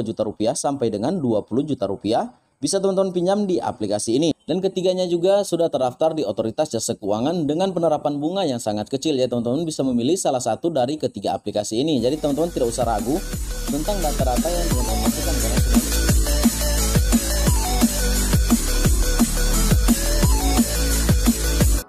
juta rupiah sampai dengan 20 juta rupiah bisa teman-teman pinjam di aplikasi ini. Dan ketiganya juga sudah terdaftar di Otoritas Jasa Keuangan dengan penerapan bunga yang sangat kecil ya. Teman-teman bisa memilih salah satu dari ketiga aplikasi ini. Jadi teman-teman tidak usah ragu tentang data-data yang teman-teman masukkan karena sudah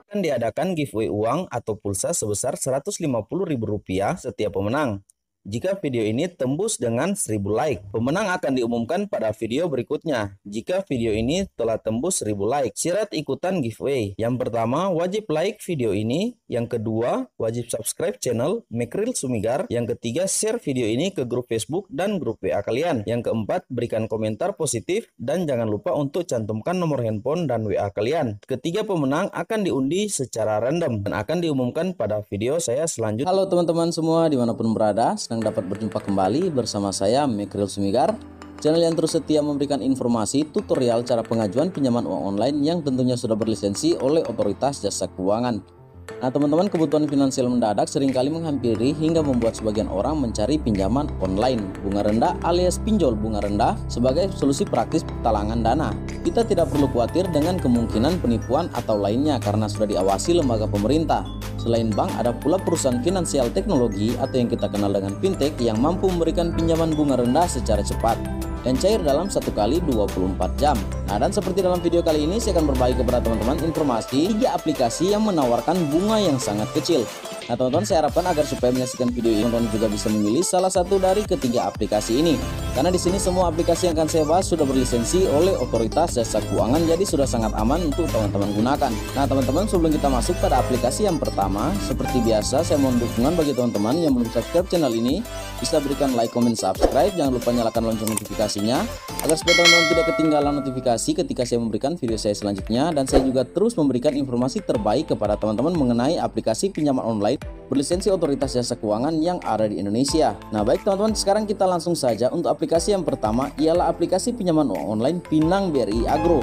akan diadakan giveaway uang atau pulsa sebesar Rp150.000 setiap pemenang. Jika video ini tembus dengan 1000 like, pemenang akan diumumkan pada video berikutnya. Jika video ini telah tembus 1000 like, syarat ikutan giveaway. Yang pertama, wajib like video ini. Yang kedua, wajib subscribe channel Mekril Sumigar. Yang ketiga, share video ini ke grup Facebook dan grup WA kalian. Yang keempat, berikan komentar positif dan jangan lupa untuk cantumkan nomor handphone dan WA kalian. Ketiga pemenang akan diundi secara random dan akan diumumkan pada video saya selanjutnya. Halo teman-teman semua dimanapun berada, senang dapat berjumpa kembali bersama saya Mekril Sumigar, channel yang terus setia memberikan informasi tutorial cara pengajuan pinjaman uang online yang tentunya sudah berlisensi oleh Otoritas Jasa Keuangan. Nah teman-teman, kebutuhan finansial mendadak seringkali menghampiri hingga membuat sebagian orang mencari pinjaman online bunga rendah alias pinjol bunga rendah sebagai solusi praktis talangan dana. Kita tidak perlu khawatir dengan kemungkinan penipuan atau lainnya karena sudah diawasi lembaga pemerintah. Selain bank, ada pula perusahaan finansial teknologi atau yang kita kenal dengan fintech yang mampu memberikan pinjaman bunga rendah secara cepat dan cair dalam 1 kali 24 jam. Nah, dan seperti dalam video kali ini saya akan berbagi kepada teman-teman informasi 3 aplikasi yang menawarkan bunga yang sangat kecil. Nah teman-teman, saya harapkan agar supaya menyaksikan video ini teman-teman juga bisa memilih salah satu dari ketiga aplikasi ini. Karena di sini semua aplikasi yang akan saya bahas sudah berlisensi oleh Otoritas Jasa Keuangan, jadi sudah sangat aman untuk teman-teman gunakan. Nah teman-teman, sebelum kita masuk pada aplikasi yang pertama, seperti biasa saya mohon dukungan bagi teman-teman yang belum subscribe channel ini, bisa berikan like, comment, subscribe, jangan lupa nyalakan lonceng notifikasinya agar supaya teman-teman tidak ketinggalan notifikasi ketika saya memberikan video saya selanjutnya. Dan saya juga terus memberikan informasi terbaik kepada teman-teman mengenai aplikasi pinjaman online berlisensi Otoritas Jasa Keuangan yang ada di Indonesia. Nah baik teman-teman, sekarang kita langsung saja untuk aplikasi yang pertama, ialah aplikasi pinjaman uang online Pinang BRI Agro.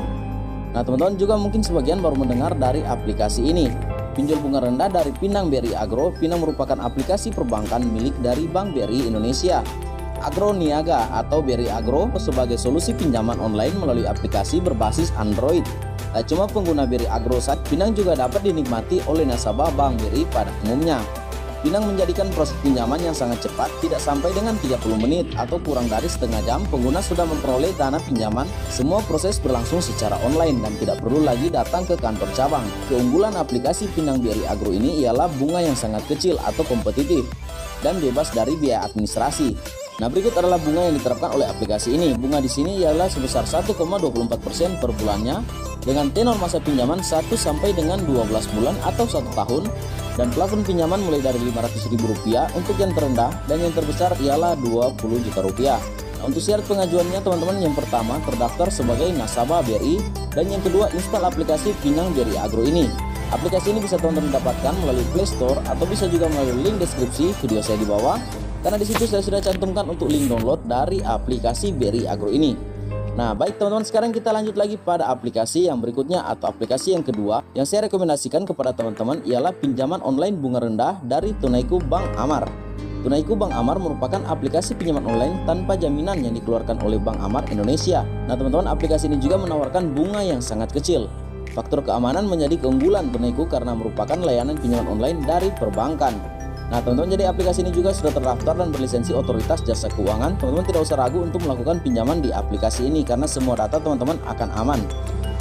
Nah teman-teman, juga mungkin sebagian baru mendengar dari aplikasi ini. Pinjol bunga rendah dari Pinang BRI Agro. Pinang merupakan aplikasi perbankan milik dari Bank BRI Indonesia. Agro Niaga atau BRI Agro sebagai solusi pinjaman online melalui aplikasi berbasis Android. Tak cuma pengguna BRI Agro saat Pinang juga dapat dinikmati oleh nasabah Bank BRI pada umumnya. Pinang menjadikan proses pinjaman yang sangat cepat, tidak sampai dengan 30 menit atau kurang dari setengah jam pengguna sudah memperoleh dana pinjaman. Semua proses berlangsung secara online dan tidak perlu lagi datang ke kantor cabang. Keunggulan aplikasi Pinang BRI Agro ini ialah bunga yang sangat kecil atau kompetitif dan bebas dari biaya administrasi. Nah berikut adalah bunga yang diterapkan oleh aplikasi ini. Bunga di sini ialah sebesar 1,24% per bulannya dengan tenor masa pinjaman 1 sampai dengan 12 bulan atau 1 tahun, dan plafon pinjaman mulai dari Rp500.000 untuk yang terendah dan yang terbesar ialah Rp20 juta. Nah, untuk syarat pengajuannya teman-teman, yang pertama terdaftar sebagai nasabah BRI dan yang kedua install aplikasi Pinang BRI Agro ini. Aplikasi ini bisa teman-teman dapatkan melalui Play Store atau bisa juga melalui link deskripsi video saya di bawah. Karena di situ saya sudah cantumkan untuk link download dari aplikasi BRI Agro ini. Nah baik teman-teman, sekarang kita lanjut lagi pada aplikasi yang berikutnya atau aplikasi yang kedua yang saya rekomendasikan kepada teman-teman ialah pinjaman online bunga rendah dari Tunaiku Bank Amar. Tunaiku Bank Amar merupakan aplikasi pinjaman online tanpa jaminan yang dikeluarkan oleh Bank Amar Indonesia. Nah teman-teman, aplikasi ini juga menawarkan bunga yang sangat kecil. Faktor keamanan menjadi keunggulan Tunaiku karena merupakan layanan pinjaman online dari perbankan. Nah teman-teman, jadi aplikasi ini juga sudah terdaftar dan berlisensi Otoritas Jasa Keuangan. Teman-teman tidak usah ragu untuk melakukan pinjaman di aplikasi ini karena semua data teman-teman akan aman.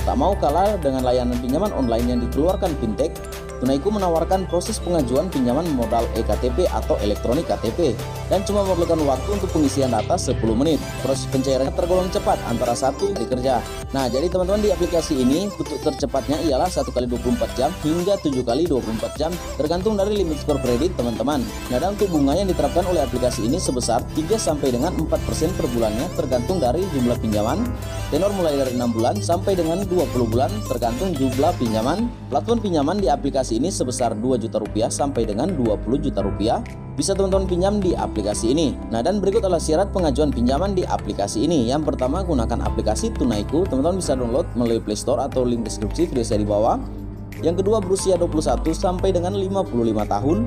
Tak mau kalah dengan layanan pinjaman online yang dikeluarkan fintech, Tunaiku menawarkan proses pengajuan pinjaman modal eKTP atau elektronik KTP dan cuma memerlukan waktu untuk pengisian data 10 menit. Proses pencairannya tergolong cepat antara 1 hari kerja. Nah, jadi teman-teman, di aplikasi ini untuk tercepatnya ialah 1 kali 24 jam hingga 7 kali 24 jam tergantung dari limit skor kredit teman-teman. Nah, dan untuk bunga yang diterapkan oleh aplikasi ini sebesar 3 sampai dengan 4% per bulannya tergantung dari jumlah pinjaman. Tenor mulai dari 6 bulan sampai dengan 20 bulan tergantung jumlah pinjaman. Plafon pinjaman di aplikasi ini sebesar Rp2 juta sampai dengan Rp20 juta. Bisa teman-teman pinjam di aplikasi ini. Nah, dan berikut adalah syarat pengajuan pinjaman di aplikasi ini. Yang pertama, gunakan aplikasi Tunaiku. Teman-teman bisa download melalui Play Store atau link deskripsi video saya di bawah. Yang kedua, berusia 21 sampai dengan 55 tahun.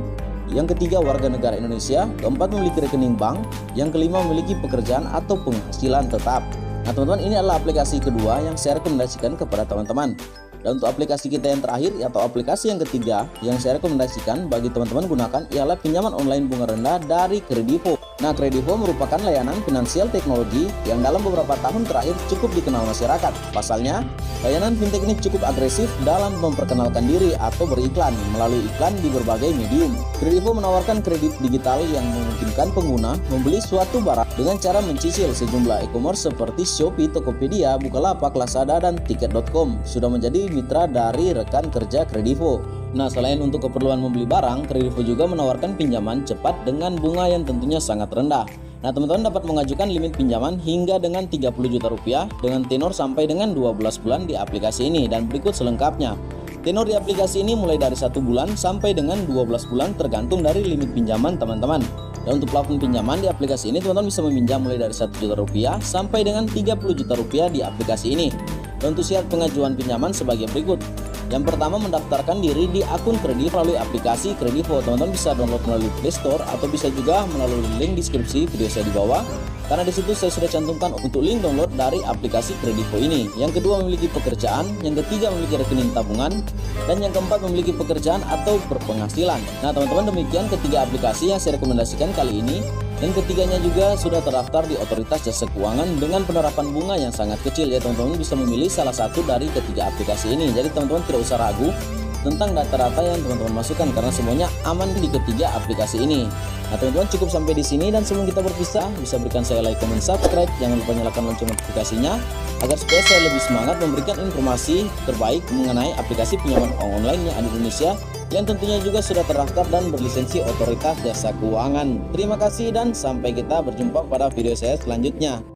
yang ketiga warga negara Indonesia, keempat memiliki rekening bank, yang kelima memiliki pekerjaan atau penghasilan tetap. Nah teman-teman, ini adalah aplikasi kedua yang saya rekomendasikan kepada teman-teman. Dan untuk aplikasi kita yang terakhir atau aplikasi yang ketiga yang saya rekomendasikan bagi teman-teman gunakan ialah pinjaman online bunga rendah dari Kredivo. Nah, Kredivo merupakan layanan finansial teknologi yang dalam beberapa tahun terakhir cukup dikenal masyarakat. Pasalnya, layanan fintech ini cukup agresif dalam memperkenalkan diri atau beriklan melalui iklan di berbagai medium. Kredivo menawarkan kredit digital yang memungkinkan pengguna membeli suatu barang dengan cara mencicil sejumlah e-commerce seperti Shopee, Tokopedia, Bukalapak, Lazada, dan Tiket.com. Sudah menjadi mitra dari rekan kerja Kredivo. Nah, selain untuk keperluan membeli barang, Kredivo juga menawarkan pinjaman cepat dengan bunga yang tentunya sangat rendah. Nah, teman-teman dapat mengajukan limit pinjaman hingga dengan 30 juta rupiah dengan tenor sampai dengan 12 bulan di aplikasi ini. Dan berikut selengkapnya. Tenor di aplikasi ini mulai dari 1 bulan sampai dengan 12 bulan tergantung dari limit pinjaman teman-teman. Dan untuk plafon pinjaman di aplikasi ini, teman-teman bisa meminjam mulai dari 1 juta rupiah sampai dengan 30 juta rupiah di aplikasi ini. Dan untuk syarat pengajuan pinjaman sebagai berikut. Yang pertama, mendaftarkan diri di akun Kredivo melalui aplikasi Kredivo. Teman-teman bisa download melalui Play Store atau bisa juga melalui link deskripsi video saya di bawah. Karena di situ saya sudah cantumkan untuk link download dari aplikasi Kredivo ini. Yang kedua, memiliki pekerjaan. Yang ketiga, memiliki rekening tabungan. Dan yang keempat, memiliki pekerjaan atau berpenghasilan. Nah teman-teman, demikian ketiga aplikasi yang saya rekomendasikan kali ini. Dan ketiganya juga sudah terdaftar di Otoritas Jasa Keuangan dengan penerapan bunga yang sangat kecil. Ya teman-teman bisa memilih salah satu dari ketiga aplikasi ini. Jadi teman-teman tidak usah ragu tentang data-data yang teman-teman masukkan karena semuanya aman di ketiga aplikasi ini. Nah teman-teman, cukup sampai di sini, dan sebelum kita berpisah bisa berikan saya like, comment, subscribe, jangan lupa nyalakan lonceng notifikasinya agar supaya saya lebih semangat memberikan informasi terbaik mengenai aplikasi pinjaman online yang ada di Indonesia yang tentunya juga sudah terdaftar dan berlisensi Otoritas Jasa Keuangan. Terima kasih dan sampai kita berjumpa pada video saya selanjutnya.